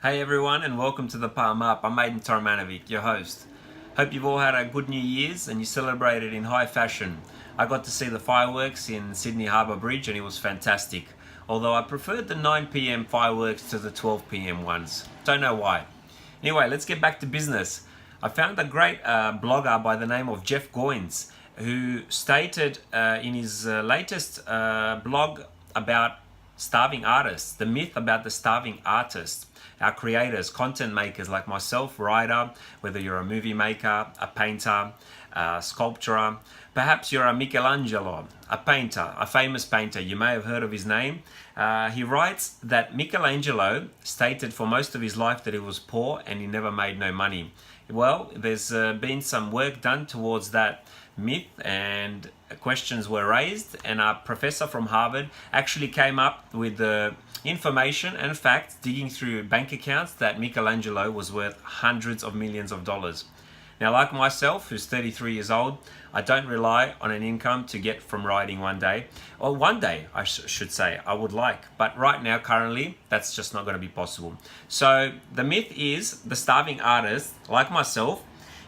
Hey everyone, and welcome to Thepalmup. I'm Ajdin, your host. Hope you've all had a good New Year's and you celebrated in high fashion. I got to see the fireworks in Sydney Harbour Bridge and it was fantastic. Although I preferred the 9 p.m. fireworks to the 12 p.m. ones. Don't know why. Anyway, let's get back to business. I found a great blogger by the name of Jeff Goins who stated in his latest blog about starving artists, the myth about the starving artist. Our creators, content makers like myself, writer, whether you're a movie maker, a painter, a sculptor, perhaps you're a Michelangelo, a painter, a famous painter, you may have heard of his name. He writes that Michelangelo stated for most of his life that he was poor and he never made no money. Well, there's been some work done towards that myth and questions were raised, and a professor from Harvard actually came up with the information and facts, digging through bank accounts, that Michelangelo was worth hundreds of millions of dollars. Now, like myself, who's 33 years old, I don't rely on an income to get from writing one day. Or one day, I should say, I would like. But right now, currently, that's just not going to be possible. So the myth is the starving artist, like myself,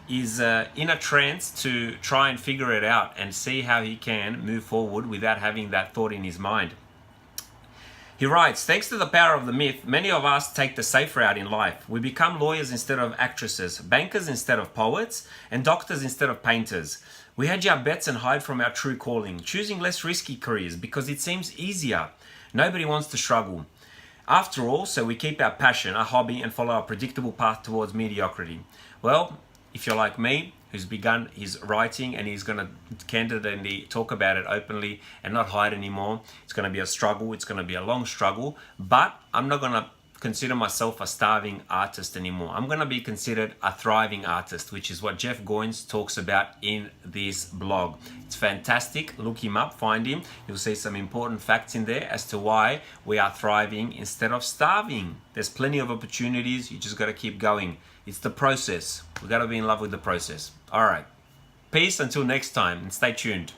is in a trance to try and figure it out and see how he can move forward without having that thought in his mind. He writes, thanks to the power of the myth, many of us take the safe route in life. We become lawyers instead of actresses, bankers instead of poets, and doctors instead of painters. We hedge our bets and hide from our true calling, choosing less risky careers because it seems easier. Nobody wants to struggle. After all, so we keep our passion, our hobby, and follow a predictable path towards mediocrity. Well, if you're like me, who's begun his writing and he's going to candidly talk about it openly and not hide anymore, it's going to be a struggle, it's going to be a long struggle, but I'm not going to consider myself a starving artist anymore. I'm going to be considered a thriving artist, which is what Jeff Goins talks about in this blog. It's fantastic. Look him up, find him. You'll see some important facts in there as to why we are thriving instead of starving. There's plenty of opportunities. You just got to keep going. It's the process. We got to be in love with the process. All right. Peace until next time, and stay tuned.